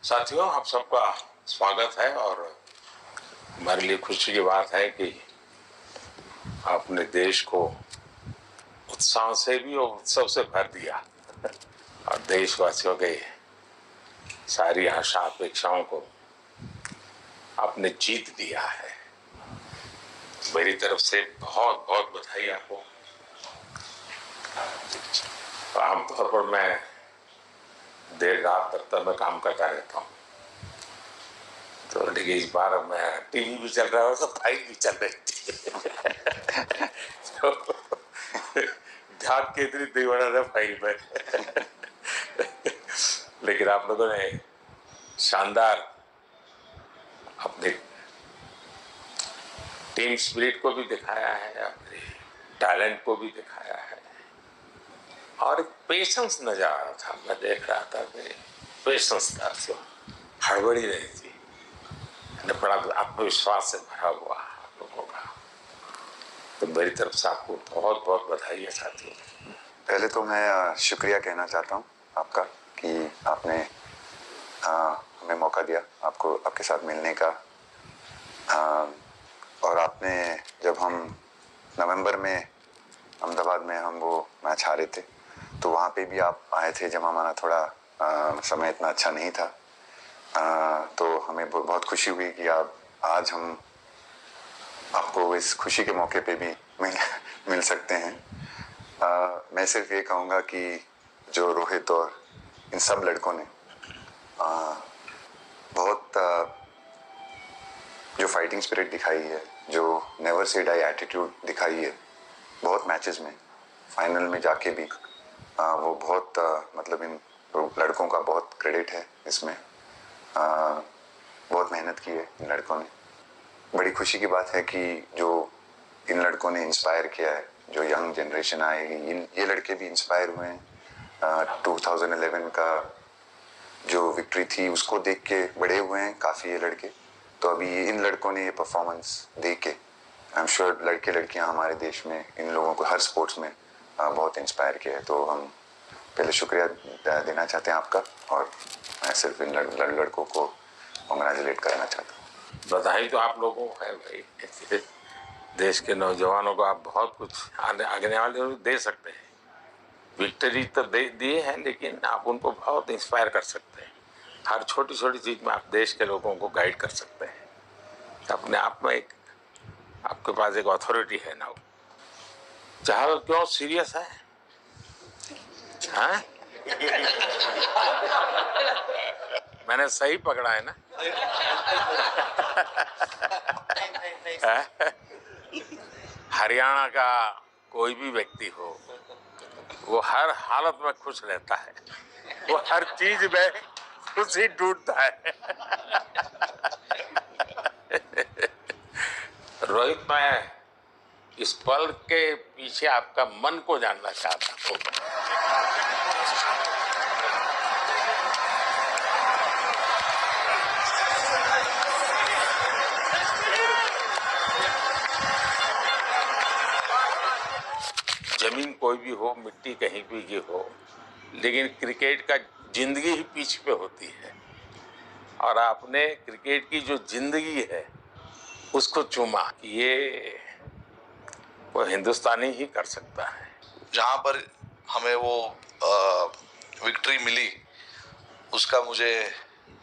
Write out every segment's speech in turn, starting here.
साथियों, आप सबका स्वागत है और हमारे लिए खुशी की बात है कि आपने देश को उत्साह से भी और उत्सव से भर दिया और देशवासियों के सारी आशा अपेक्षाओं को आपने जीत लिया है। मेरी तरफ से बहुत बहुत बधाई आपको। आमतौर पर मैं देर रात दफ्तर में काम करता रहता हूँ, तो लेकिन इस बार मैं टीवी भी चल रहा है और फाइल भी चल रही थी तो ध्यान केंद्रित नहीं बना था फाइल पे लेकिन आप लोगों ने शानदार अपने टीम स्पिरिट को भी दिखाया है, अपने टैलेंट को भी दिखाया है और पेशेंस नजर आ रहा था। मैं देख रहा था कि पेशेंस था, हड़बड़ी नहीं थी, बड़ा आत्मविश्वास से भरा हुआ आप लोगों का। तो मेरी तरफ से आपको बहुत बहुत बधाई है साथियों। पहले तो मैं शुक्रिया कहना चाहता हूँ आपका कि आपने हमें मौका दिया आपको आपके साथ मिलने का। और आपने जब हम नवंबर में अहमदाबाद में हम वो मैच हारे थे तो वहाँ पे भी आप आए थे जब हमारा थोड़ा समय इतना अच्छा नहीं था। तो हमें बहुत खुशी हुई कि आज हम आपको इस खुशी के मौके पे भी मिल सकते हैं। मैं सिर्फ ये कहूँगा कि जो रोहित और इन सब लड़कों ने बहुत जो फाइटिंग स्पिरिट दिखाई है, जो नेवर से डाई एटीट्यूड दिखाई है, बहुत मैचेस में फाइनल में जाके भी वो बहुत मतलब इन लड़कों का बहुत क्रेडिट है इसमें। बहुत मेहनत की है इन लड़कों ने। बड़ी खुशी की बात है कि जो इन लड़कों ने इंस्पायर किया है, जो यंग जनरेशन आएगी, ये लड़के भी इंस्पायर हुए हैं। 2011 का जो विक्ट्री थी उसको देख के बड़े हुए हैं काफ़ी ये लड़के। तो अभी इन लड़कों ने ये परफॉर्मेंस दे के आई एम श्योर लड़के लड़कियां हमारे देश में इन लोगों को हर स्पोर्ट्स में बहुत इंस्पायर किया है। तो हम पहले शुक्रिया देना चाहते हैं आपका और मैं सिर्फ इन लड़कों को कांग्रेचुलेट करना चाहता हूँ। बधाई तो आप लोगों को है भाई। देश के नौजवानों को आप बहुत कुछ आगे वाले दे सकते हैं। विक्ट्री तो दिए हैं, लेकिन आप उनको बहुत इंस्पायर कर सकते हैं। हर छोटी छोटी चीज में आप देश के लोगों को गाइड कर सकते हैं। अपने आप में एक आपके पास एक अथॉरिटी है ना। चाहे क्यों सीरियस है, हाँ? मैंने सही पकड़ा है ना? हरियाणा का कोई भी व्यक्ति हो, वो हर हालत में खुश रहता है, वो हर चीज में खुशी ढूंढता है। रोहित, मैं इस पल के पीछे आपका मन को जानना चाहता हूँ। जमीन कोई भी हो, मिट्टी कहीं भी की हो, लेकिन क्रिकेट का जिंदगी ही पिच पे होती है और आपने क्रिकेट की जो जिंदगी है उसको चुमा। ये वो हिंदुस्तानी ही कर सकता है। जहाँ पर हमें वो विक्ट्री मिली उसका मुझे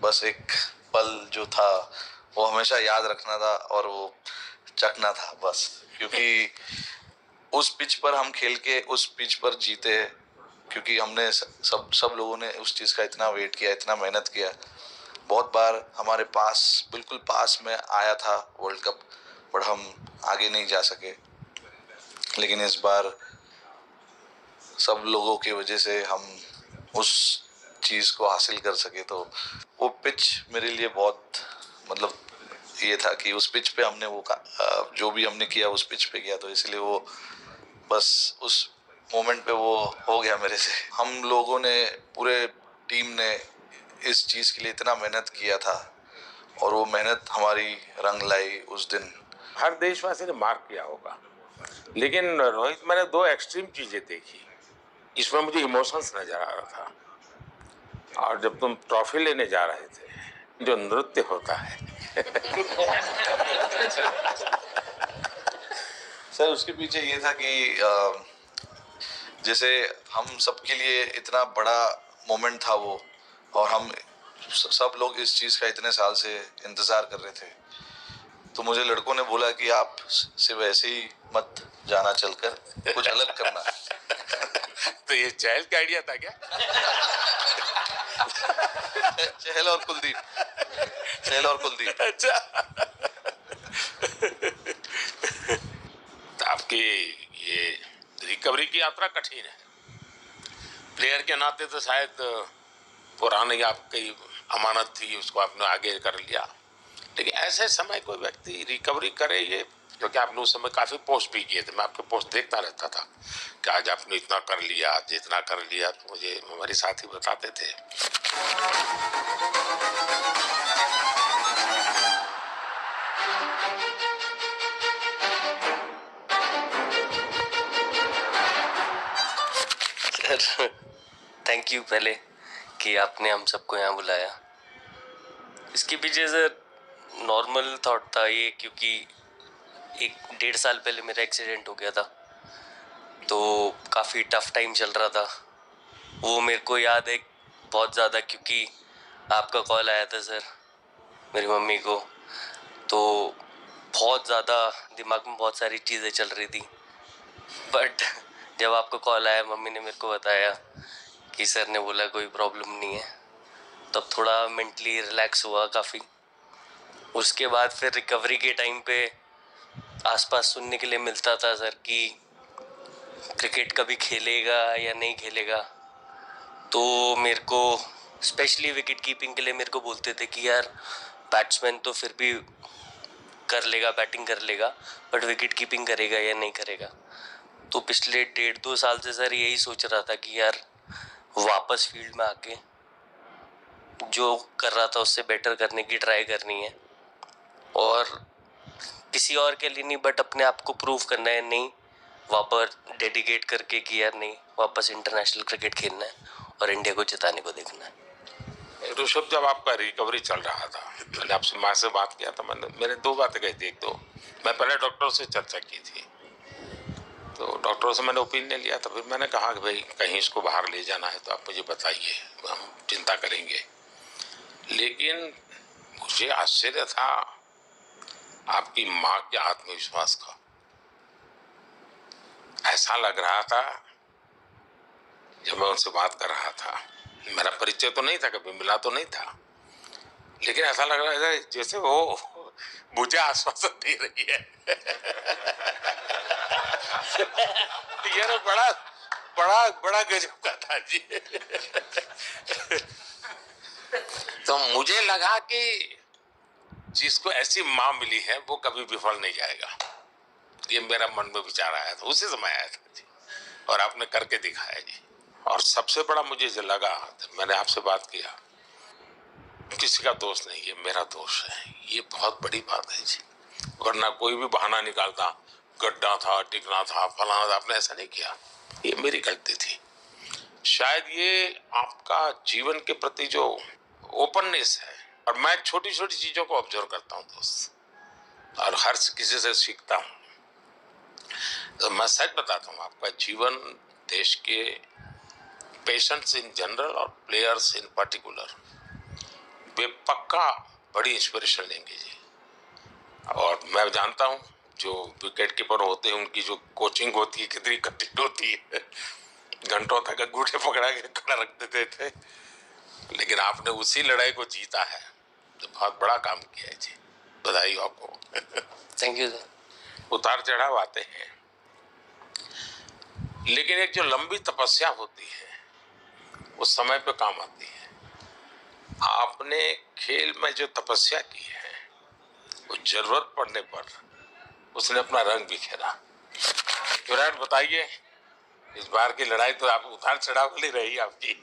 बस एक पल जो था वो हमेशा याद रखना था और वो चखना था बस, क्योंकि उस पिच पर हम खेल के उस पिच पर जीते, क्योंकि हमने सब लोगों ने उस चीज़ का इतना वेट किया, इतना मेहनत किया। बहुत बार हमारे पास बिल्कुल पास में आया था वर्ल्ड कप, पर हम आगे नहीं जा सके। लेकिन इस बार सब लोगों की वजह से हम उस चीज़ को हासिल कर सके। तो वो पिच मेरे लिए बहुत मतलब ये था कि उस पिच पे हमने वो जो भी हमने किया उस पिच पे किया, तो इसलिए वो बस उस मोमेंट पे वो हो गया मेरे से। हम लोगों ने पूरे टीम ने इस चीज़ के लिए इतना मेहनत किया था और वो मेहनत हमारी रंग लाई उस दिन। हर देशवासी ने मार्क किया होगा, लेकिन रोहित, मैंने दो एक्सट्रीम चीजें देखी, इसमें मुझे इमोशंस नजर आ रहा था। और जब तुम ट्रॉफी लेने जा रहे थे, जो नृत्य होता है सर उसके पीछे ये था कि जैसे हम सबके लिए इतना बड़ा मोमेंट था वो, और हम सब लोग इस चीज़ का इतने साल से इंतज़ार कर रहे थे, तो मुझे लड़कों ने बोला कि आप सिर्फ ऐसे ही मत जाना, चलकर कुछ अलग करना। तो ये चहल का आइडिया था क्या? चहल और कुलदीप, चहल और कुलदीप। अच्छा। तो आपकी ये रिकवरी की यात्रा कठिन है। प्लेयर के नाते तो शायद पुरानी आपकी अमानत थी, उसको आपने आगे कर लिया, लेकिन ऐसे समय कोई व्यक्ति रिकवरी करे, ये क्योंकि आपने उस समय काफी पोस्ट भी किए थे, मैं आपके पोस्ट देखता रहता था कि आज आपने इतना कर लिया, आज इतना कर लिया, तो मुझे हमारे साथी बताते थे। सर थैंक यू पहले कि आपने हम सबको यहाँ बुलाया। इसके पीछे सर नॉर्मल थॉट था ये, क्योंकि 1-1.5 साल पहले मेरा एक्सीडेंट हो गया था, तो काफ़ी टफ टाइम चल रहा था। वो मेरे को याद है बहुत ज़्यादा, क्योंकि आपका कॉल आया था सर मेरी मम्मी को, तो बहुत ज़्यादा दिमाग में बहुत सारी चीज़ें चल रही थी। बट जब आपका कॉल आया, मम्मी ने मेरे को बताया कि सर ने बोला कोई प्रॉब्लम नहीं है, तब थोड़ा मेंटली रिलैक्स हुआ काफ़ी। उसके बाद फिर रिकवरी के टाइम पे आसपास सुनने के लिए मिलता था सर कि क्रिकेट कभी खेलेगा या नहीं खेलेगा, तो मेरे को स्पेशली विकेट कीपिंग के लिए मेरे को बोलते थे कि यार बैट्समैन तो फिर भी कर लेगा, बैटिंग कर लेगा, बट विकेट कीपिंग करेगा या नहीं करेगा। तो पिछले 1.5-2 साल से सर यही सोच रहा था कि यार वापस फील्ड में आके जो कर रहा था उससे बेटर करने की ट्राई करनी है, और किसी और के लिए नहीं बट अपने आप को प्रूव करना है, नहीं वापस डेडिकेट करके कि यार नहीं, वापस इंटरनेशनल क्रिकेट खेलना है और इंडिया को जिताने को देखना है। ऋषभ, जब आपका रिकवरी चल रहा था, मैंने आपसे माँ से बात किया था, मैंने 2 बातें कही थी। एक तो मैं पहले डॉक्टर से चर्चा की थी, तो डॉक्टरों से मैंने ओपिनियन लिया था, फिर मैंने कहा कि भाई कहीं इसको बाहर ले जाना है तो आप मुझे बताइए, हम चिंता करेंगे। लेकिन मुझे आश्चर्य था आपकी माँ के आत्मविश्वास का। ऐसा लग रहा था जब मैं उनसे बात कर रहा था, मेरा परिचय तो नहीं था, कभी मिला तो नहीं था, लेकिन ऐसा लग रहा था जैसे वो मुझे आश्वासन दे रही है। ये बड़ा बड़ा बड़ा गजब का था जी। तो मुझे लगा कि जिसको ऐसी माँ मिली है वो कभी विफल नहीं जाएगा, ये मेरा मन में विचार आया था, उसी समय आया था जी, और आपने करके दिखाया जी। और सबसे बड़ा मुझे जो लगा, मैंने आपसे बात किया, किसी का दोष नहीं, ये मेरा दोष है, ये बहुत बड़ी बात है जी। वरना कोई भी बहाना निकालता, गड्ढा था, टिकना था, फलाना था, आपने ऐसा नहीं किया, ये मेरी गलती थी। शायद ये आपका जीवन के प्रति जो ओपननेस है, और मैं छोटी छोटी चीजों को ऑब्जर्व करता हूँ दोस्त, और हर किसी से सीखता हूँ। तो मैं सच बताता हूँ, आपका जीवन देश के पेशेंट्स इन जनरल और प्लेयर्स इन पर्टिकुलर वे पक्का बड़ी इंस्पिरेशन लेंगे जी। और मैं जानता हूँ जो विकेट कीपर होते हैं उनकी जो कोचिंग होती है कितनी कठिन होती है, घंटों तक अंगूठे पकड़ा के खड़ा रख देते थे, लेकिन आपने उसी लड़ाई को जीता है, तो बहुत बड़ा काम किया है जी, बधाई हो आपको। Thank you sir. उतार चढ़ाव आते हैं, लेकिन एक जो लंबी तपस्या होती है वो समय पे काम आती है। आपने खेल में जो तपस्या की है वो जरूरत पड़ने पर उसने अपना रंग बिखेरा। विराट, बताइए, इस बार की लड़ाई तो आप उतार चढ़ाव वाली रही आपकी।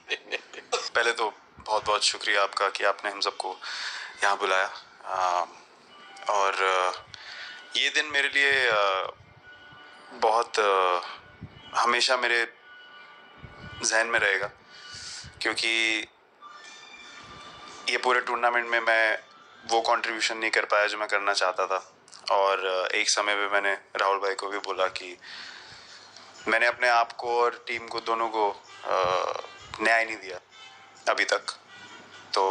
पहले तो बहुत बहुत शुक्रिया आपका कि आपने हम सबको यहाँ बुलाया, और ये दिन मेरे लिए बहुत हमेशा मेरे जहन में रहेगा, क्योंकि ये पूरे टूर्नामेंट में मैं वो कंट्रीब्यूशन नहीं कर पाया जो मैं करना चाहता था। और एक समय पे मैंने राहुल भाई को भी बोला कि मैंने अपने आप को और टीम को दोनों को न्याय नहीं दिया अभी तक। तो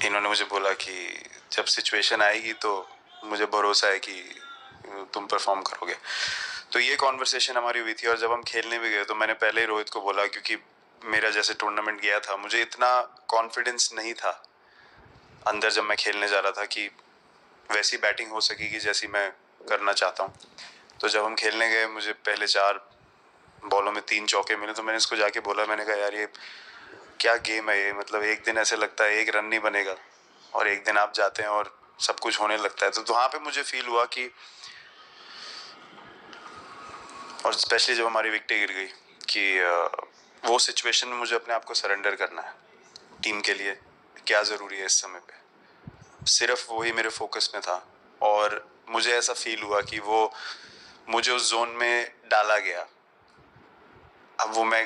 इन्होंने मुझे बोला कि जब सिचुएशन आएगी तो मुझे भरोसा है कि तुम परफॉर्म करोगे। तो ये कॉन्वर्सेशन हमारी हुई थी। और जब हम खेलने भी गए तो मैंने पहले ही रोहित को बोला, क्योंकि मेरा जैसे टूर्नामेंट गया था मुझे इतना कॉन्फिडेंस नहीं था अंदर जब मैं खेलने जा रहा था कि वैसी बैटिंग हो सकेगी जैसी मैं करना चाहता हूँ। तो जब हम खेलने गए मुझे पहले 4 बॉलों में 3 चौके मिले। तो मैंने इसको जाके बोला, मैंने कहा यार ये क्या गेम है ये, मतलब एक दिन ऐसे लगता है 1 रन नहीं बनेगा और एक दिन आप जाते हैं और सब कुछ होने लगता है। तो वहाँ पे मुझे फील हुआ कि, और स्पेशली जब हमारी विकेट गिर गई, कि वो सिचुएशन में मुझे अपने आप को सरेंडर करना है। टीम के लिए क्या ज़रूरी है इस समय पे, सिर्फ वही मेरे फोकस में था। और मुझे ऐसा फील हुआ कि वो मुझे उस जोन में डाला गया। अब वो मैं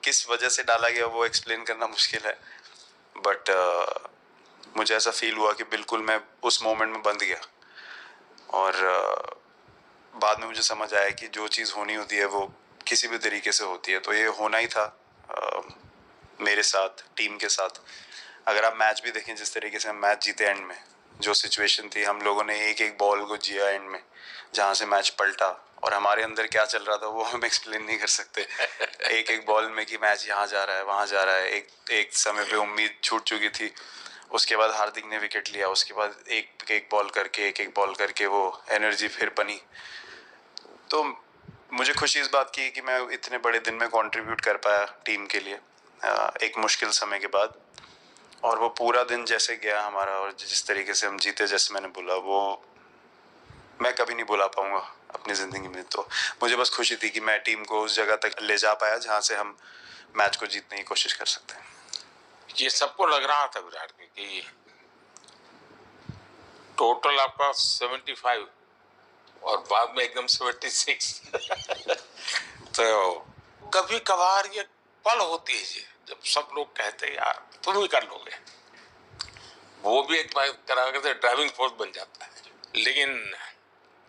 किस वजह से डाला गया वो एक्सप्लेन करना मुश्किल है, बट मुझे ऐसा फील हुआ कि बिल्कुल मैं उस मोमेंट में बंद गया। और बाद में मुझे समझ आया कि जो चीज़ होनी होती है वो किसी भी तरीके से होती है। तो ये होना ही था मेरे साथ, टीम के साथ। अगर आप मैच भी देखें, जिस तरीके से हम मैच जीते एंड में, जो सिचुएशन थी, हम लोगों ने एक एक बॉल को जिया एंड में, जहाँ से मैच पलटा। और हमारे अंदर क्या चल रहा था वो हम एक्सप्लेन नहीं कर सकते। एक एक बॉल में कि मैच यहाँ जा रहा है वहाँ जा रहा है। एक समय पे उम्मीद छूट चुकी थी। उसके बाद हार्दिक ने विकेट लिया, उसके बाद एक एक बॉल करके वो एनर्जी फिर बनी। तो मुझे खुशी इस बात की कि मैं इतने बड़े दिन में कंट्रीब्यूट कर पाया टीम के लिए एक मुश्किल समय के बाद। और वो पूरा दिन जैसे गया हमारा और जिस तरीके से हम जीते, जैसे मैंने बोला, वो मैं कभी नहीं भुला पाऊंगा अपनी ज़िंदगी में। तो मुझे बस खुशी थी कि मैं टीम को उस जगह तक ले जा पाया जहाँ से हम मैच को जीतने की कोशिश कर सकते हैं। ये सबको लग रहा था विराट के कि टोटल आपका 75 और बाद में एकदम 76। तो कभी कभार ये पल होती है जी, जब सब लोग कहते हैं यार तुम ही कर लोगे, वो भी एक तरह से ड्राइविंग फोर्स बन जाता है। लेकिन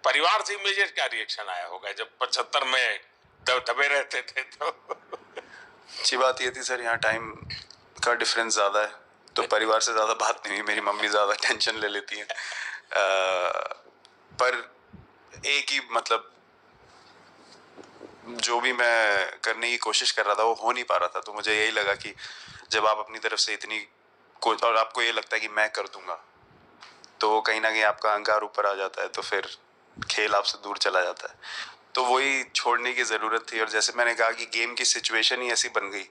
परिवार से इमीडिएट क्या रिएक्शन आया होगा जब 75 में दबे रहते थे? तो अच्छी बात ये थी सर, यहाँ टाइम का डिफरेंस ज़्यादा है, तो परिवार से ज़्यादा बात नहीं हुई। मेरी मम्मी ज़्यादा टेंशन ले लेती हैं। पर एक ही, मतलब जो भी मैं करने की कोशिश कर रहा था वो हो नहीं पा रहा था। तो मुझे यही लगा कि जब आप अपनी तरफ से इतनी और आपको ये लगता है कि मैं कर दूंगा, तो कहीं ना कहीं आपका अहंकार ऊपर आ जाता है, तो फिर खेल आपसे दूर चला जाता है। तो वही छोड़ने की ज़रूरत थी। और जैसे मैंने कहा कि गेम की सिचुएशन ही ऐसी बन गई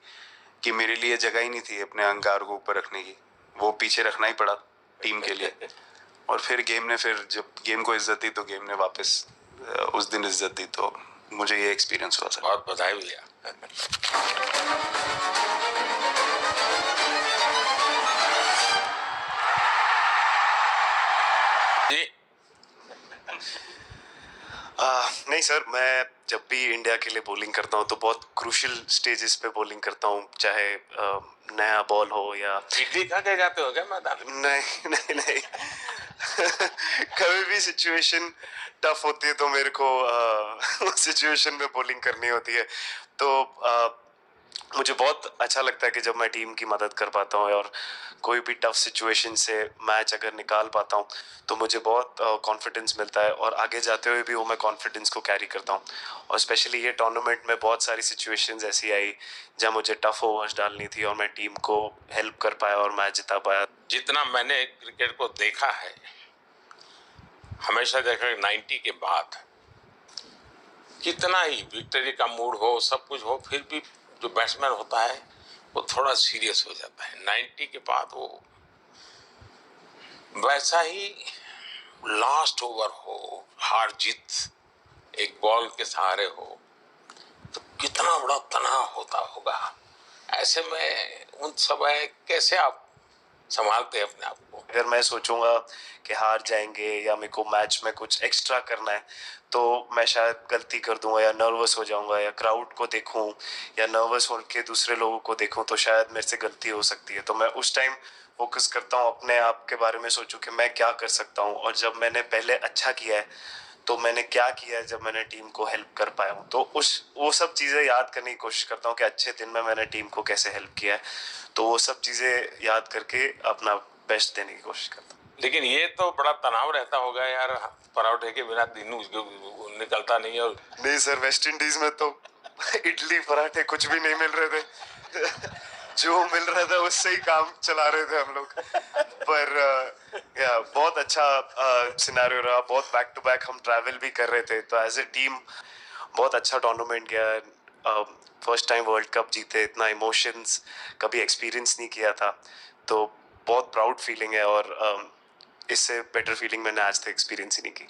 कि मेरे लिए जगह ही नहीं थी अपने अहंकार को ऊपर रखने की, वो पीछे रखना ही पड़ा टीम के लिए। और फिर गेम ने, फिर जब गेम को इज्जत दी तो गेम ने वापस उस दिन इज्जत दी। तो मुझे ये एक्सपीरियंस हुआ सर। बहुत बधाई भैया। नहीं सर, मैं जब भी इंडिया के लिए बॉलिंग करता हूँ तो बहुत क्रूशियल स्टेजेस पे बॉलिंग करता हूँ, चाहे नया बॉल हो या इडली खा के जाते हो क्या मैदान में? नहीं नहीं कभी भी सिचुएशन टफ होती है तो मेरे को उस सिचुएशन में बॉलिंग करनी होती है। तो मुझे बहुत अच्छा लगता है कि जब मैं टीम की मदद कर पाता हूँ और कोई भी टफ सिचुएशन से मैच अगर निकाल पाता हूँ तो मुझे बहुत कॉन्फिडेंस मिलता है। और आगे जाते हुए भी वो मैं कॉन्फिडेंस को कैरी करता हूँ। और स्पेशली ये टूर्नामेंट में बहुत सारी सिचुएशंस ऐसी आई जहाँ मुझे टफ ओवर्स डालनी थी और मैं टीम को हेल्प कर पाया और मैच जिता पाया। जितना मैंने क्रिकेट को देखा है, हमेशा देखा 90 के बाद कितना ही विक्ट्री का मूड हो, सब कुछ हो, फिर भी जो बैट्समैन होता है वो थोड़ा सीरियस हो जाता है। 90 के बाद वो वैसा ही लास्ट ओवर हो, हार जीत एक बॉल के सहारे हो, तो कितना बड़ा तनाव होता होगा। ऐसे में उन समय कैसे आप संभालते हैं अपने आप को। अगर मैं सोचूंगा कि हार जाएंगे या मेरे को मैच में कुछ एक्स्ट्रा करना है तो मैं शायद गलती कर दूंगा या नर्वस हो जाऊंगा या क्राउड को देखूं या नर्वस होकर दूसरे लोगों को देखूं तो शायद मेरे से गलती हो सकती है। तो मैं उस टाइम फोकस करता हूं अपने आप के बारे में, सोचूं कि मैं क्या कर सकता हूं और जब मैंने पहले अच्छा किया है तो मैंने क्या किया है जब मैंने टीम को हेल्प कर पाया हूँ। तो वो सब चीज़ें याद करने की कोशिश करता हूँ कि अच्छे दिन में मैंने टीम को कैसे हेल्प किया है। तो वो सब चीज़ें याद करके अपना बेस्ट देने की कोशिश करता हूँ। लेकिन ये तो बड़ा तनाव रहता होगा यार, पराठे के बिना दिन निकलता नहीं। और नहीं सर, वेस्ट इंडीज में तो इडली पराठे कुछ भी नहीं मिल रहे थे जो मिल रहा था उससे ही काम चला रहे थे हम लोग। पर या बहुत अच्छा सिनेरियो रहा, बहुत बैक टू बैक हम ट्रैवल भी कर रहे थे, तो एज ए टीम बहुत अच्छा टूर्नामेंट गया। फर्स्ट टाइम वर्ल्ड कप जीते, इतना इमोशंस कभी एक्सपीरियंस नहीं किया था, तो बहुत प्राउड फीलिंग है और इससे बेटर फीलिंग मैंने आज तक एक्सपीरियंस ही नहीं की।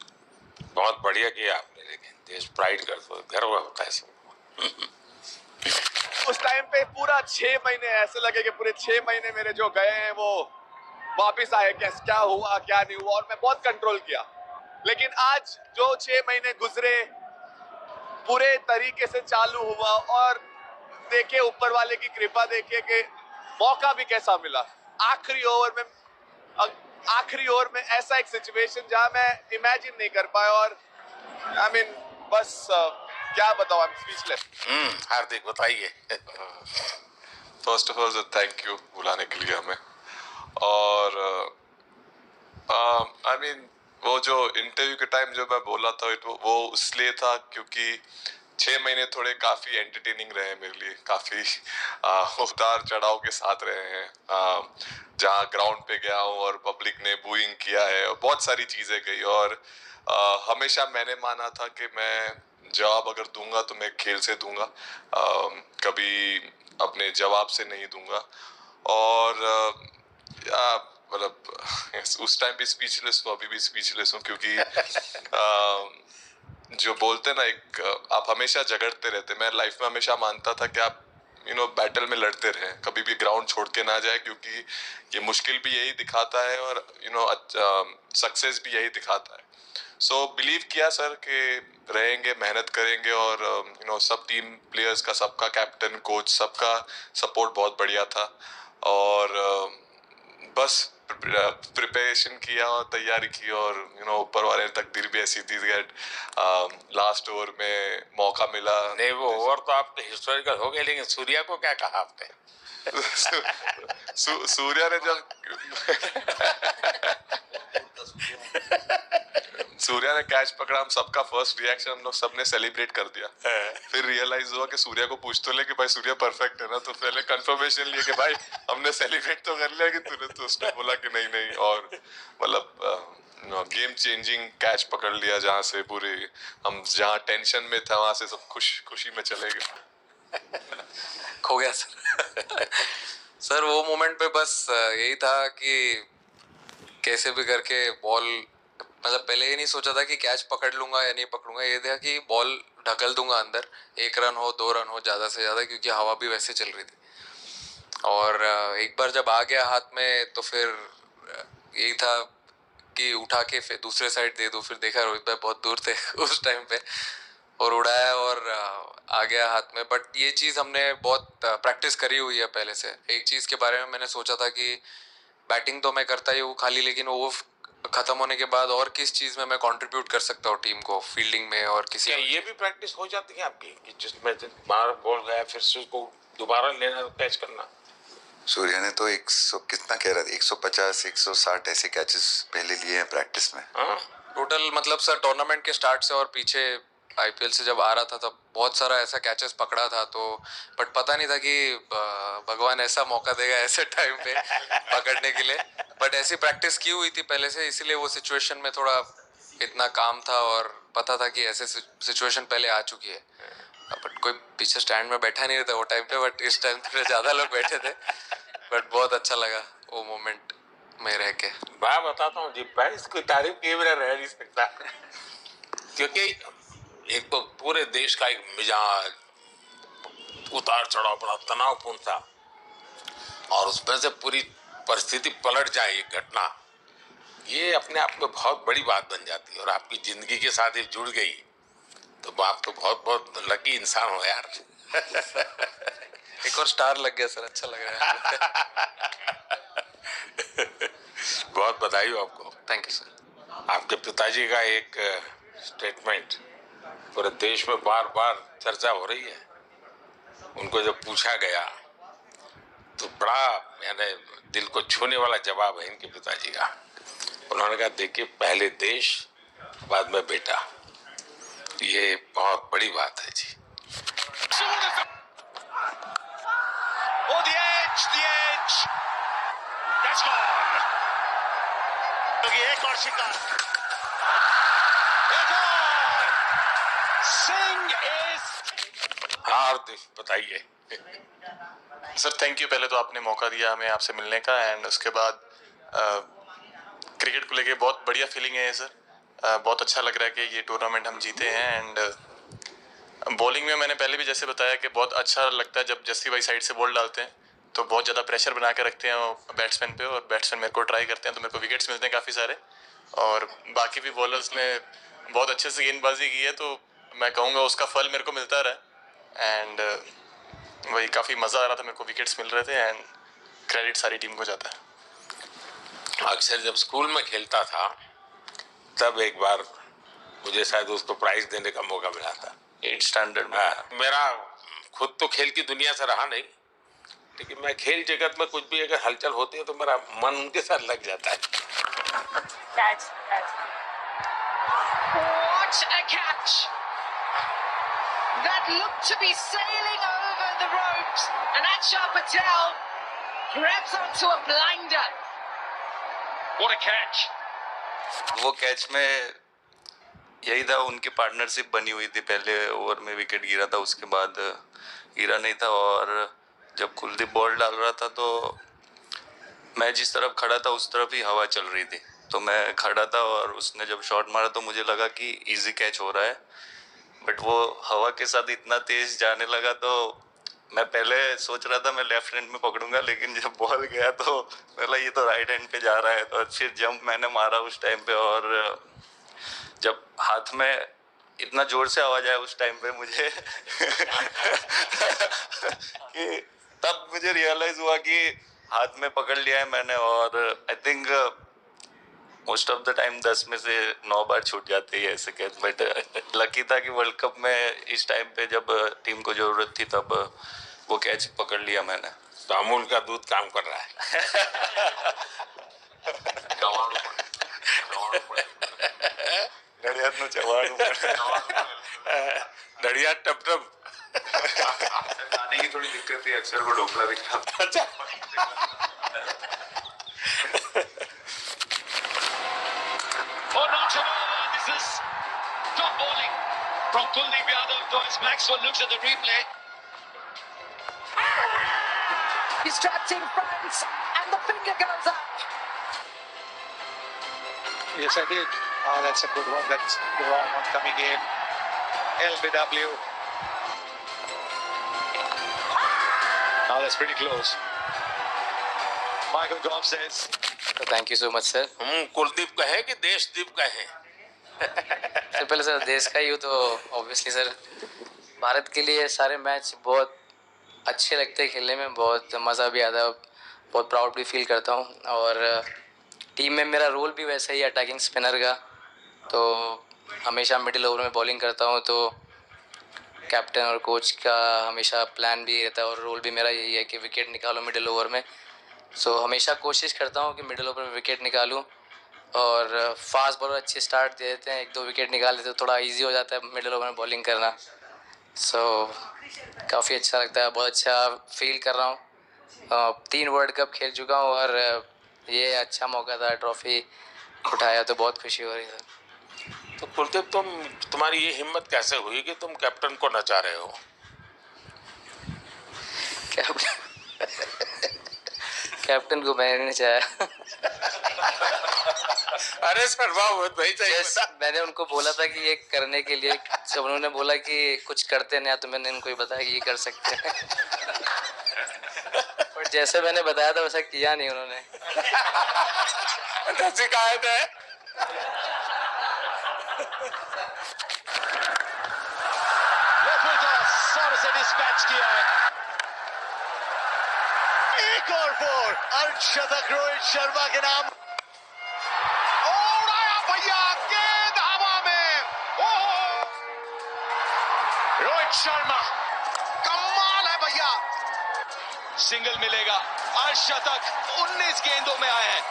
बहुत बढ़िया किया आपने, लेकिन देश प्राइड कर दो, गर्व होता है सबको। उस टाइम पे पूरा 6 महीने ऐसे लगे कि पूरे 6 महीने मेरे जो गए हैं वो वापिस आए, क्या हुआ क्या नहीं हुआ, और मैं बहुत कंट्रोल किया। लेकिन आज जो 6 महीने गुजरे पूरे तरीके से चालू हुआ और देखे ऊपर वाले की कृपा, देखे कि मौका भी कैसा मिला। आखिरी ओवर में ऐसा एक सिचुएशन जहां मैं इमेजिन नहीं कर पाया और बस क्या बताऊं, आई एम स्पीचलेस। हार्दिक बताइए। First of all thank you बुलाने के लिए हमें। और वो जो इंटरव्यू के टाइम जो मैं बोला था वो इसलिए था क्योंकि 6 महीने थोड़े काफ़ी एंटरटेनिंग रहे मेरे लिए, काफ़ी उतार चढ़ाव के साथ रहे हैं। जहाँ ग्राउंड पे गया हूँ और पब्लिक ने बूइंग किया है और बहुत सारी चीज़ें गई, और हमेशा मैंने माना था कि मैं जवाब अगर दूंगा तो मैं खेल से दूंगा, कभी अपने जवाब से नहीं दूंगा। और मतलब उस टाइम भी स्पीचलेस हूँ, अभी भी स्पीचलेस हूँ, क्योंकि जो बोलते ना, आप हमेशा झगड़ते रहते। मैं लाइफ में हमेशा मानता था कि आप बैटल में लड़ते रहें, कभी भी ग्राउंड छोड़ के ना जाए, क्योंकि ये मुश्किल भी यही दिखाता है और सक्सेस भी यही दिखाता है। सो बिलीव किया सर कि रहेंगे, मेहनत करेंगे, और सब टीम प्लेयर्स का, सबका कैप्टन कोच सबका सपोर्ट बहुत बढ़िया था। और बस प्रिपरेशन किया और तैयारी की, और ऊपर वाले तकदीर भी ऐसी थी कि लास्ट ओवर में मौका मिला। नहीं, वो ओवर तो आपके हिस्टोरिकल हो गए, लेकिन सूर्या को क्या कहा आपने? सूर्या ने जब सूर्या ने कैच पकड़ा, हम सबका फर्स्ट रिएक्शन, हम लोग सबने सेलिब्रेट कर दिया। फिर रियलाइज हुआ कि सूर्या को पूछ तो ले कि भाई सूर्या परफेक्ट है ना, तो पहले कंफर्मेशन लिए कि भाई हमने सेलिब्रेट तो कर लिया कि तूने, तो उसने बोला कि नहीं। और मतलब गेम चेंजिंग कैच पकड़ लिया, जहाँ से पूरे हम जहाँ टेंशन में था वहां से सब खुशी में चले गए। खो गया सर। सर वो मोमेंट पे बस यही था कि कैसे भी करके बॉल, मतलब पहले ये नहीं सोचा था कि कैच पकड़ लूंगा या नहीं पकड़ूंगा, ये था कि बॉल ढकल दूंगा अंदर, 1 रन हो 2 रन हो ज़्यादा से ज़्यादा, क्योंकि हवा भी वैसे चल रही थी। और एक बार जब आ गया हाथ में तो फिर यही था कि उठा के फिर दूसरे साइड दे दो। फिर देखा रोहित भाई बहुत दूर थे उस टाइम पे, और उड़ाया और आ गया हाथ में। बट ये चीज़ हमने बहुत प्रैक्टिस करी हुई है पहले से। एक चीज़ के बारे में मैंने सोचा था कि बैटिंग तो मैं करता ही हूँ खाली, लेकिन वो खत्म होने के बाद और किस चीज़ में मैं कंट्रीब्यूट कर सकता हूँ टीम को, फील्डिंग में और किसी। क्या ये भी प्रैक्टिस हो जाती है आपकी कि जिसमें बाहर बॉल गया फिर से उसको दोबारा लेना, कैच करना? सूर्या ने तो 100 कितना कह रहा था, 150 160 ऐसे कैचेस पहले लिए हैं प्रैक्टिस में। टोटल मतलब सर टूर्नामेंट के स्टार्ट से और पीछे आईपीएल से जब आ रहा था तब बहुत सारा ऐसा कैचेस पकड़ा था, तो बट पता नहीं था कि भगवान ऐसा मौका देगा ऐसे टाइम पे पकड़ने के लिए। बट ऐसी प्रैक्टिस की हुई थी पहले से, इसीलिए वो सिचुएशन में थोड़ा इतना काम था और पता था कि ऐसे सिचुएशन पहले आ चुकी है। बट कोई पीछे स्टैंड में बैठा नहीं रहता वो टाइम पे, बट इस टाइम पे ज़्यादा लोग बैठे थे। बट बहुत अच्छा लगा वो मोमेंट में रह के। मैं बताता हूँ जी, मैं इसकी तारीफ किए बिना रह नहीं सकता, क्योंकि एक तो पूरे देश का एक मिजाज उतार चढ़ाव बड़ा तनावपूर्ण था, और उसमें से पूरी परिस्थिति पलट जाए, एक घटना, ये अपने आप में बहुत बड़ी बात बन जाती है और आपकी जिंदगी के साथ ये जुड़ गई तो आप तो बहुत बहुत लकी इंसान हो यार। एक और स्टार लग गया सर, अच्छा लग रहा है। बहुत बधाई हो आपको। Thank you sir. आपके पिताजी का एक स्टेटमेंट पूरे देश में बार बार चर्चा हो रही है। उनको जब पूछा गया तो बड़ा यानी दिल को छूने वाला जवाब है इनके पिताजी का। उन्होंने कहा देखिए पहले देश बाद में बेटा, ये बहुत बड़ी बात है जी। Oh, the edge, that's gone. एक और शिकार, एक और, सिंह इज। हार्दिक बताइए। सर थैंक यू, पहले तो आपने मौका दिया हमें आपसे मिलने का, एंड उसके बाद क्रिकेट को लेके बहुत बढ़िया फीलिंग है सर। बहुत अच्छा लग रहा है कि ये टूर्नामेंट हम जीते हैं। एंड बॉलिंग में मैंने पहले भी जैसे बताया कि बहुत अच्छा लगता है जब जस्सी भाई साइड से बॉल डालते हैं तो बहुत ज़्यादा प्रेशर बना के रखते हैं बैट्समैन पे, और बैट्समैन मेरे को ट्राई करते हैं तो मेरे को विकेट्स मिलते हैं काफ़ी सारे, और बाकी भी बॉलर्स ने बहुत अच्छे से गेंदबाजी की है, तो मैं कहूँगा उसका फल मेरे को मिलता रहा। एंड वही काफ़ी मज़ा आ रहा था, मेरे को विकेट्स मिल रहे थे, एंड क्रेडिट सारी टीम को जाता है। अक्सर जब स्कूल में खेलता था तब एक बार मुझे शायद उसको प्राइज देने का मौका मिला था 8th स्टैंडर्ड में। मेरा खुद तो खेल की दुनिया से रहा नहीं, लेकिन मैं खेल जगत में कुछ भी अगर हलचल होती है तो मेरा मन उनके साथ लग जाता है। What a catch! That looked to be sailing over the ropes, and Akshar Patel grabs onto a blinder. What a catch! वो कैच में यही था, उनकी पार्टनरशिप बनी हुई थी, पहले ओवर में विकेट गिरा था, उसके बाद गिरा नहीं था, और जब कुलदीप बॉल डाल रहा था तो मैं जिस तरफ खड़ा था उस तरफ ही हवा चल रही थी, तो मैं खड़ा था और उसने जब शॉट मारा तो मुझे लगा कि इजी कैच हो रहा है, बट वो हवा के साथ इतना तेज जाने लगा तो मैं पहले सोच रहा था मैं लेफ्ट हैंड में पकड़ूंगा, लेकिन जब बॉल गया तो बोला ये तो राइट हैंड पे जा रहा है, तो फिर जंप मैंने मारा उस टाइम पे, और जब हाथ में इतना जोर से आवाज आया उस टाइम पे मुझे कि तब मुझे रियलाइज हुआ कि हाथ में पकड़ लिया है मैंने, और I think most of the time 10 में से 9 बार छूट जाते हैं ऐसे कैच, बट लकी था कि वर्ल्ड कप में इस टाइम पे जब टीम को जरूरत थी तब वो कैच पकड़ लिया मैंने। तो अमूल का दूध काम कर रहा है। डड़िया टप टप खाने की थोड़ी दिक्कत थी, अक्सर वो ढोकला दिख रहा था। अच्छा। Oh, not at all. This is top bowling from Kuldeep Yadav. Thomas Maxwell looks at the replay. He's trapped in front, and the finger goes up. Yes, I did. Oh, that's a good one. That's the wrong one coming in. LBW. Now that's pretty close. Michael Goff says. Thank you so much sir. Kuldeep कहे कि देशदीप कहे? Sir पहले sir देश का ही हो तो obviously sir Bharat के लिए सारे मैच बहुत अच्छे लगते हैं खेलने में, बहुत मज़ा भी आता है, बहुत प्राउड भी फील करता हूँ, और टीम में मेरा रोल भी वैसा ही है अटैकिंग स्पिनर का, तो हमेशा मिडिल ओवर में बॉलिंग करता हूँ, तो कैप्टन और कोच का हमेशा प्लान भी रहता है और रोल भी मेरा यही है कि विकेट निकालो मिडिल ओवर में। सो हमेशा कोशिश करता हूँ कि मिडिल ओवर में विकेट निकालूँ, और फास्ट बॉलर अच्छे स्टार्ट दे देते हैं, 1-2 विकेट निकाल देते हैं, थोड़ा इजी हो जाता है मिडिल ओवर में बॉलिंग करना। सो काफ़ी अच्छा लगता है, बहुत अच्छा फील कर रहा हूँ। 3 वर्ल्ड कप खेल चुका हूँ और ये अच्छा मौका था, ट्रॉफी उठाया तो बहुत खुशी हो रही है। तो कुलदीप तुम्हारी ये हिम्मत कैसे हुई कि तुम कैप्टन को नचा रहे हो? कैप्टन को मैंने नहीं चाहा। अरे सर वाह भाई मैंने उनको बोला था कि ये करने के लिए, जब उन्होंने बोला कि कुछ करते नहीं तो मैंने उनको ही बताया कि ये कर सकते हैं। बट जैसे मैंने बताया था वैसा किया नहीं उन्होंने। तो शिकायत है। से डिस्पैच किया है। एक और 4 अर्धशतक रोहित शर्मा के नाम। उड़ाया भैया, गेंद हवा में। ओह, रोहित शर्मा कमाल है भैया। सिंगल मिलेगा, अर्धशतक 19 गेंदों में आए हैं।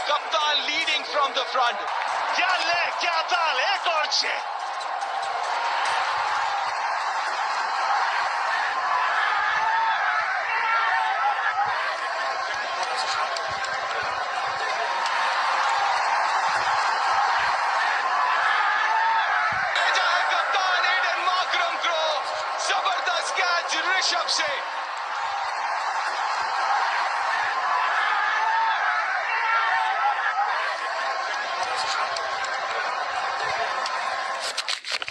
कप्तान लीडिंग फ्रॉम द फ्रंट। क्या ले क्या ताल, एक और 6। जबरदस्त कैच ऋषभ से।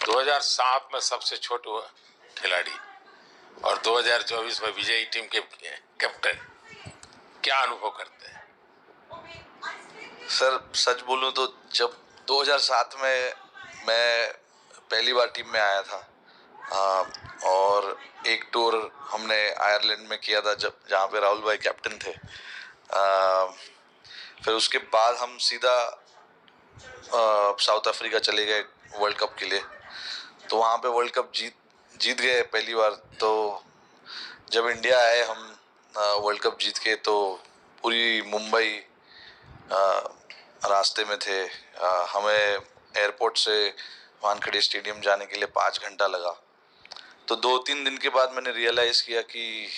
दो 2007 में सबसे छोटे खिलाड़ी और 2024 में विजयी टीम के कैप्टन, क्या अनुभव करते हैं? सर सच बोलूं तो जब 2007 में मैं पहली बार टीम में आया था और एक टूर हमने आयरलैंड में किया था जब जहाँ पे राहुल भाई कैप्टन थे। फिर उसके बाद हम सीधा साउथ अफ्रीका चले गए वर्ल्ड कप के लिए। तो वहाँ पे वर्ल्ड कप जीत गए पहली बार। तो जब इंडिया आए हम वर्ल्ड कप जीत के, तो पूरी मुंबई रास्ते में थे। हमें एयरपोर्ट से वानखेड़े स्टेडियम जाने के लिए 5 घंटा लगा। तो 2-3 दिन के बाद मैंने रियलाइज किया कि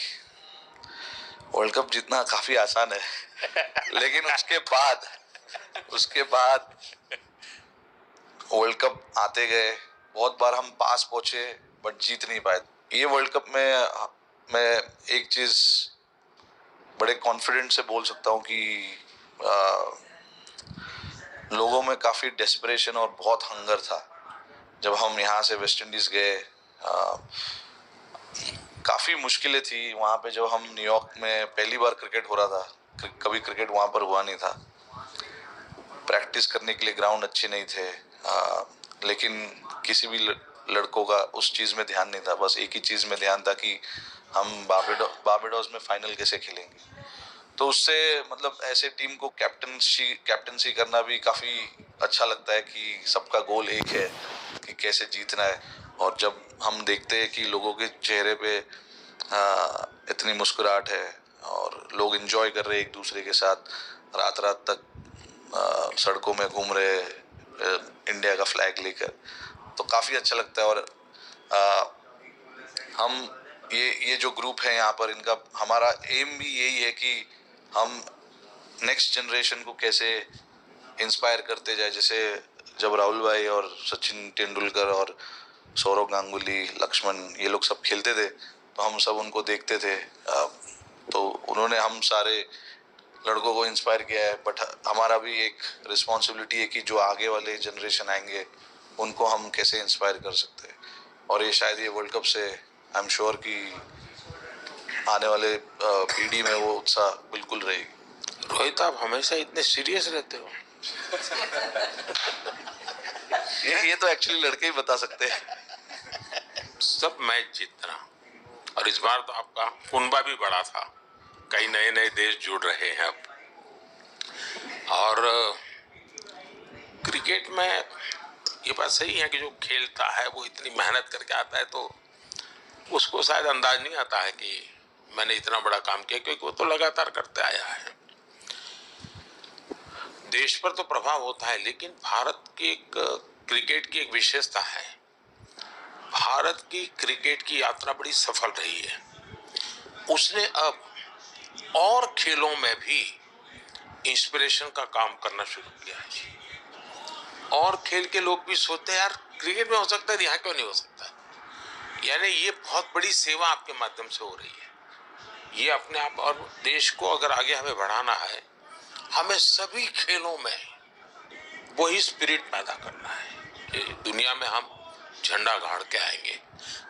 वर्ल्ड कप जीतना काफी आसान है। लेकिन उसके बाद वर्ल्ड कप आते गए, बहुत बार हम पास पहुंचे बट जीत नहीं पाए। ये वर्ल्ड कप में मैं एक चीज बड़े कॉन्फिडेंट से बोल सकता हूँ कि लोगों में काफी डेस्परेशन और बहुत हंगर था। जब हम यहाँ से वेस्ट इंडीज गए, काफी मुश्किलें थी वहाँ पे। जब हम न्यूयॉर्क में पहली बार क्रिकेट हो रहा था, कभी क्रिकेट वहाँ पर हुआ नहीं था। प्रैक्टिस करने के लिए ग्राउंड अच्छे नहीं थे, लेकिन किसी भी लड़कों का उस चीज में ध्यान नहीं था। बस एक ही चीज में ध्यान था कि हम बारबाडोस में फाइनल कैसे खेलेंगे। तो उससे मतलब ऐसे टीम को कैप्टनसी करना भी काफी अच्छा लगता है कि सबका गोल एक है कि कैसे जीतना है। और जब हम देखते हैं कि लोगों के चेहरे पे इतनी मुस्कुराहट है और लोग एंजॉय कर रहे हैं एक दूसरे के साथ, रात तक सड़कों में घूम रहे इंडिया का फ्लैग लेकर, तो काफी अच्छा लगता है। और हम ये जो ग्रुप है यहाँ पर, इनका हमारा एम भी यही है कि हम नेक्स्ट जनरेशन को कैसे इंस्पायर करते जाए। जैसे जब राहुल भाई और सचिन तेंदुलकर और सौरव गांगुली, लक्ष्मण, ये लोग सब खेलते थे तो हम सब उनको देखते थे। तो उन्होंने हम सारे लड़कों को इंस्पायर किया है। बट हमारा भी एक रिस्पॉन्सिबिलिटी है कि जो आगे वाले जनरेशन आएंगे उनको हम कैसे इंस्पायर कर सकते हैं। और ये शायद ये वर्ल्ड कप से आई एम श्योर कि आने वाले पीढ़ी में वो उत्साह बिल्कुल रहेगी। रोहित, आप हमेशा इतने सीरियस रहते हो। ये तो एक्चुअली लड़के ही बता सकते हैं। सब मैच जीतना, और इस बार तो आपका कुनबा भी बड़ा था, कई नए देश जुड़ रहे हैं अब। और क्रिकेट में ये बात सही है कि जो खेलता है वो इतनी मेहनत करके आता है, तो उसको शायद अंदाज नहीं आता है कि मैंने इतना बड़ा काम किया, क्योंकि वो तो लगातार करते आया है। देश पर तो प्रभाव होता है, लेकिन भारत की एक क्रिकेट की एक विशेषता है, भारत की क्रिकेट की यात्रा बड़ी सफल रही है। उसने अब और खेलों में भी इंस्पिरेशन का काम करना शुरू किया है। और खेल के लोग भी सोचते हैं यार क्रिकेट में हो सकता है, यहाँ क्यों नहीं हो सकता। यानी ये बहुत बड़ी सेवा आपके माध्यम से हो रही है। ये अपने आप, और देश को अगर आगे हमें बढ़ाना है, हमें सभी खेलों में वही स्पिरिट पैदा करना है कि दुनिया में हम झंडा गाड़ के आएंगे।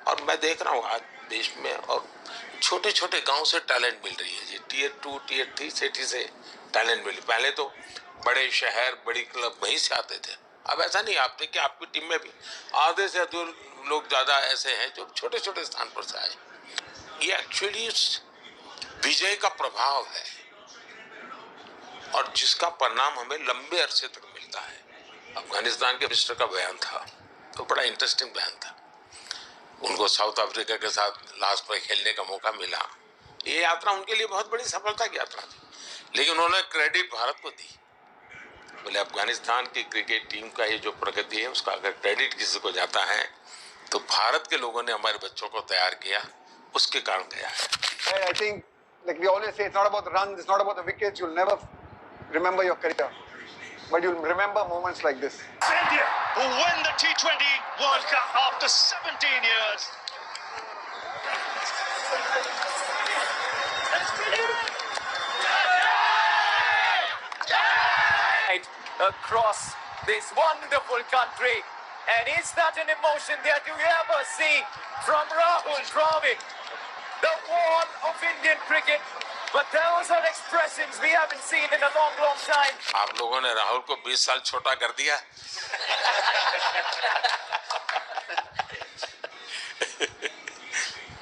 और मैं देख रहा हूँ आज देश में और छोटे छोटे गांव से टैलेंट मिल रही है जी, टियर 2 टियर 3 सिटी से टैलेंट मिल। पहले तो बड़े शहर बड़ी क्लब वहीं से आते थे, अब ऐसा नहीं। आप देखिए आपकी टीम में भी आधे से अधिक लोग ज्यादा ऐसे हैं जो छोटे छोटे स्थान पर से आए। ये एक्चुअली विजय का प्रभाव है और जिसका परिणाम हमें लंबे अरसे तक मिलता है। अफगानिस्तान के मिनिस्टर का बयान था तो बड़ा इंटरेस्टिंग बयान था। उनको साउथ अफ्रीका के साथ लास्ट में खेलने का मौका मिला। ये यात्रा उनके लिए बहुत बड़ी सफलता की यात्रा थी, लेकिन उन्होंने क्रेडिट भारत को दी। बोले अफगानिस्तान की क्रिकेट टीम का ये जो प्रगति है उसका अगर क्रेडिट किसी को जाता है तो भारत के लोगों ने हमारे बच्चों को तैयार किया, उसके कारण गया है। I think, like we always say, it's not about runs, it's not about the wickets. You'll never remember your career, but you'll remember moments like this. India who win the T20 World Cup after 17 years. Across this wonderful country, and is that an emotion that you ever see from Rahul Dravid, the wall of Indian cricket? But those are expressions we haven't seen in a long, long time. आप लोगों ने राहुल को 20 साल छोटा कर दिया।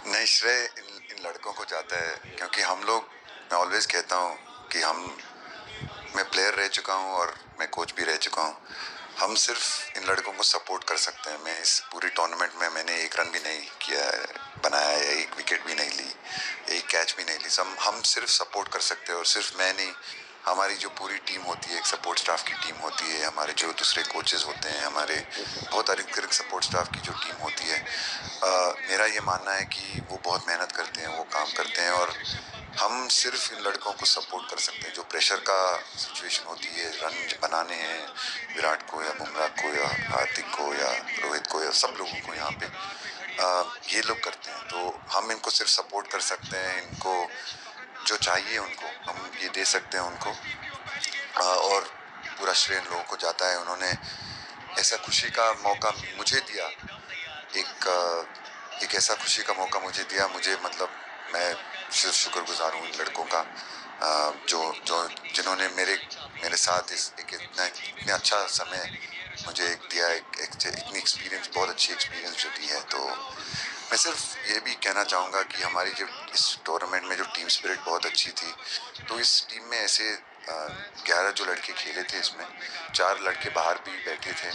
नहीं, श्रेय इन लड़कों को जाता है, क्योंकि हम लोग, मैं ऑलवेज कहता हूँ कि मैं प्लेयर रह चुका हूँ और मैं कोच भी रह चुका हूँ। हम सिर्फ इन लड़कों को सपोर्ट कर सकते हैं। मैं इस पूरी टूर्नामेंट में मैंने एक रन भी नहीं किया बनाया है, एक विकेट भी नहीं ली, एक कैच भी नहीं ली। हम सिर्फ सपोर्ट कर सकते हैं, और सिर्फ मैं नहीं, हमारी जो पूरी टीम होती है, एक सपोर्ट स्टाफ की टीम होती है, हमारे जो दूसरे कोचेस होते हैं, हमारे बहुत अधिक सपोर्ट स्टाफ की जो टीम होती है, मेरा ये मानना है कि वो बहुत मेहनत करते हैं, वो काम करते हैं, और हम सिर्फ इन लड़कों को सपोर्ट कर सकते हैं। जो प्रेशर का सिचुएशन होती है, रन बनाने हैं विराट को या बुमराह को या हार्दिक को या रोहित को या सब लोगों को यहाँ पे ये लोग करते हैं, तो हम इनको सिर्फ सपोर्ट कर सकते हैं। इनको जो चाहिए उनको हम ये दे सकते हैं उनको, और पूरा श्रेय इन लोगों को जाता है। उन्होंने ऐसा खुशी का मौका मुझे दिया, एक ऐसा खुशी का मौका मुझे दिया। मुझे मतलब मैं सिर्फ शुक्रगुजार हूँ इन लड़कों का, जिन्होंने मेरे साथ इतना अच्छा समय मुझे दिया, इतनी एक्सपीरियंस, बहुत अच्छी एक्सपीरियंस जो दी है। तो मैं सिर्फ ये भी कहना चाहूँगा कि हमारी जो इस टूर्नामेंट में जो टीम स्पिरिट बहुत अच्छी थी, तो इस टीम में ऐसे 11 जो लड़के खेले थे, इसमें 4 लड़के बाहर भी बैठे थे।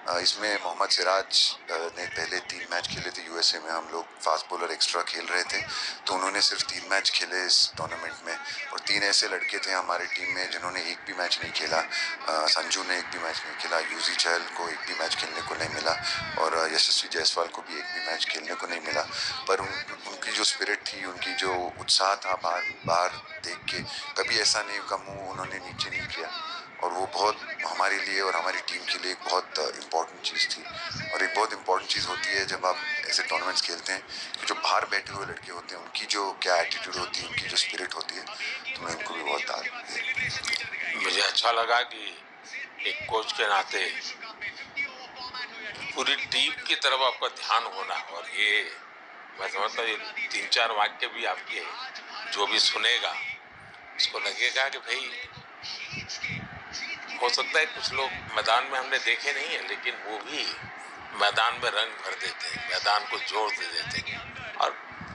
इसमें मोहम्मद सिराज ने पहले 3 मैच खेले थे यूएसए में, हम लोग फास्ट बॉलर एक्स्ट्रा खेल रहे थे, तो उन्होंने सिर्फ 3 मैच खेले इस टूर्नामेंट में। और 3 ऐसे लड़के थे हमारी टीम में जिन्होंने एक भी मैच नहीं खेला। संजू ने एक भी मैच नहीं खेला, यूजी चहल को एक भी मैच खेलने को नहीं मिला, और यशस्वी जायसवाल को भी एक भी मैच खेलने को नहीं मिला। पर उनकी जो स्पिरिट थी, उनकी जो उत्साह था, बाहर देख के कभी ऐसा नहीं का मुँह उन्होंने नीचे नहीं किया, और वो बहुत हमारे लिए और हमारी टीम के लिए एक बहुत इम्पॉर्टेंट चीज़ थी। और एक बहुत इम्पॉर्टेंट चीज़ होती है जब आप ऐसे टूर्नामेंट्स खेलते हैं कि जो बाहर बैठे हुए लड़के होते हैं, उनकी जो क्या एटीट्यूड होती है, उनकी जो स्पिरिट होती है, तो मैं उनको भी बहुत तारीफ। मुझे अच्छा लगा कि एक कोच के नाते पूरी टीम की तरफ आपका ध्यान होना, और ये मैं समझता हूँ 3-4 वाक्य भी आपके जो भी सुनेगा उसको लगेगा कि भाई हो सकता है कुछ लोग मैदान में हमने देखे नहीं है, लेकिन वो भी मैदान में रंग भर देते हैं, मैदान को जोड़ दे देते हैं। और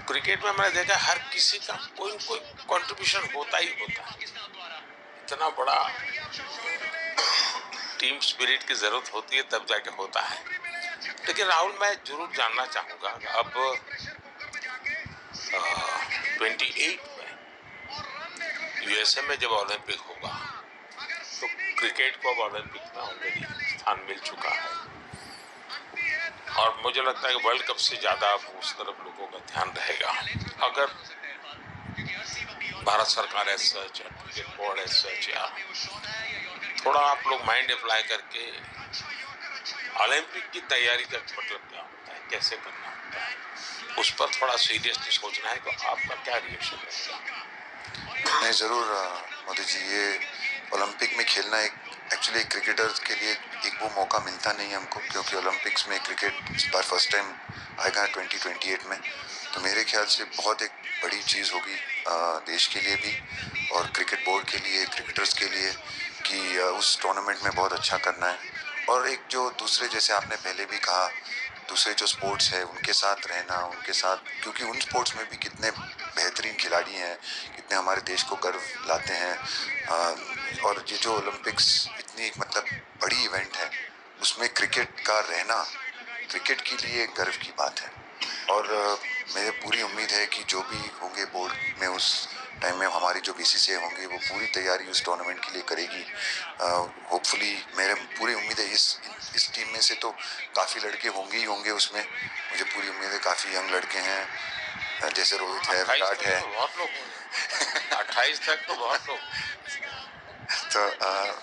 क्रिकेट में मैंने देखा हर किसी का कोई न कोई कंट्रीब्यूशन होता ही होता है। इतना बड़ा टीम स्पिरिट की जरूरत होती है तब जाके होता है। लेकिन राहुल, मैं जरूर जानना चाहूँगा, अब 28 में यूएसए में जब ओलंपिक होगा तो क्रिकेट को अब ओलंपिक में ऑलरेडी स्थान मिल चुका है, और मुझे लगता है कि वर्ल्ड कप से ज़्यादा अब उस तरफ लोगों का ध्यान रहेगा। अगर भारत सरकार एज सच या क्रिकेट बोर्ड एज सच या थोड़ा आप लोग माइंड अप्लाई करके ओलंपिक की तैयारी का मतलब क्या होता है, कैसे करना होता है, उस पर थोड़ा सीरियसली सोचना है, तो आपका क्या रिएक्शन रहेगा? नहीं, ज़रूर मोदी जी, ये ओलंपिक में खेलना एक्चुअली एक क्रिकेटर के लिए एक वो मौका मिलता नहीं हमको, क्योंकि ओलंपिक्स में क्रिकेट बार फर्स्ट टाइम आएगा 2028 में। तो मेरे ख्याल से बहुत एक बड़ी चीज़ होगी देश के लिए भी और क्रिकेट बोर्ड के लिए, क्रिकेटर्स के लिए, कि उस टूर्नामेंट में बहुत अच्छा करना है। और एक जो दूसरे, जैसे आपने पहले भी कहा, दूसरे जो स्पोर्ट्स है उनके साथ रहना, उनके साथ, क्योंकि उन स्पोर्ट्स में भी कितने बेहतरीन खिलाड़ी हैं, कितने हमारे देश को गर्व लाते हैं। और ये जो ओलंपिक्स इतनी मतलब बड़ी इवेंट है, उसमें क्रिकेट का रहना क्रिकेट के लिए गर्व की बात है। और मेरे पूरी उम्मीद है कि जो भी होंगे बोर्ड में उस टाइम में, हमारी जो बीसीसीआई होंगी वो पूरी तैयारी उस टूर्नामेंट के लिए करेगी। होपफुली मेरे पूरी उम्मीद है इस टीम में से तो काफ़ी लड़के होंगे ही होंगे उसमें, मुझे पूरी उम्मीद है। काफ़ी यंग लड़के हैं, जैसे रोहित है, विराट है, बहुत लोग 28 तक तो बहुत लोग। तो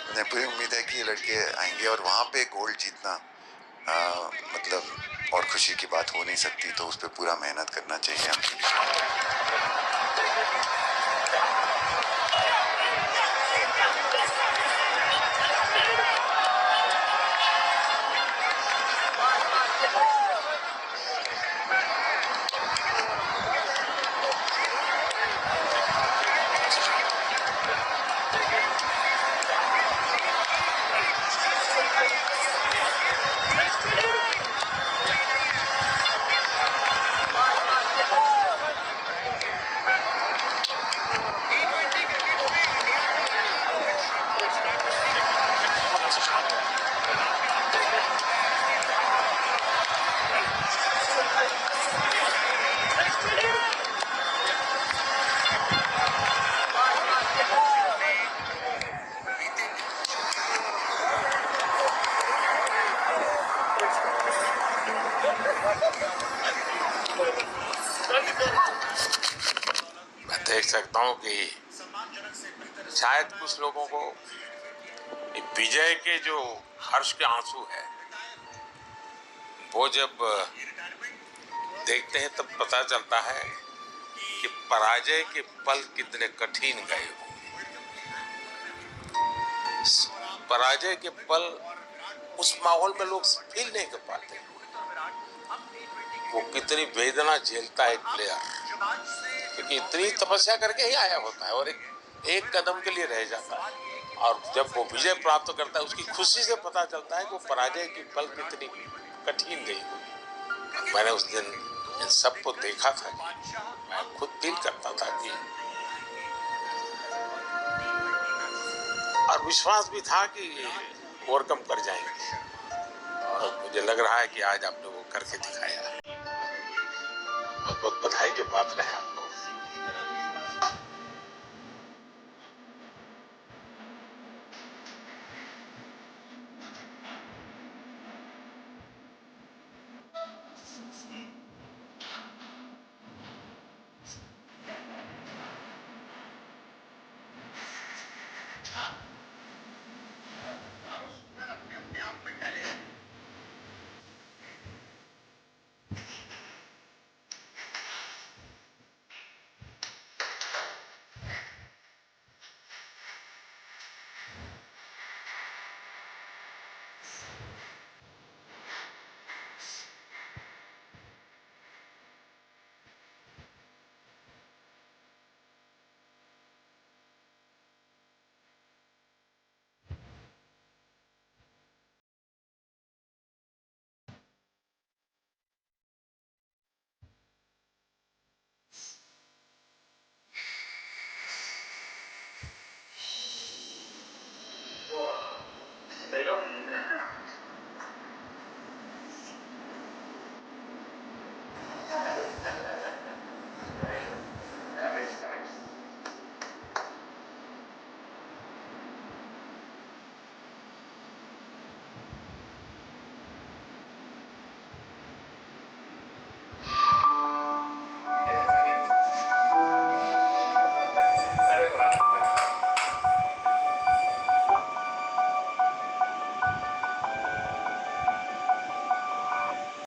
मुझे पूरी उम्मीद है कि ये लड़के आएंगे और वहाँ पे गोल्ड जीतना मतलब और खुशी की बात हो नहीं सकती। तो उस पर पूरा मेहनत करना चाहिए हमको। मैं देख सकता हूँ कि शायद कुछ लोगों को विजय के जो हर्ष के आंसू है, वो जब देखते हैं तब पता चलता है कि पराजय के पल कितने कठिन गए हो। पराजय के पल उस माहौल में लोग फील नहीं कर पाते। वो कितनी वेदना झेलता है एक प्लेयर, क्योंकि इतनी तपस्या करके ही आया होता है और एक कदम के लिए रह जाता है। और जब वो विजय प्राप्त करता है, उसकी खुशी से पता चलता है कि वो पराजय की पल कितनी कठिन गई होगी। मैंने उस दिन इन सबको देखा था, मैं खुद फील करता था कि, और विश्वास भी था कि ओवरकम कर जाएंगे। और मुझे लग रहा है कि आज आपने वो करके दिखाया है। बहुत बहुत बधाई के पात्र हैं आपको। Huh?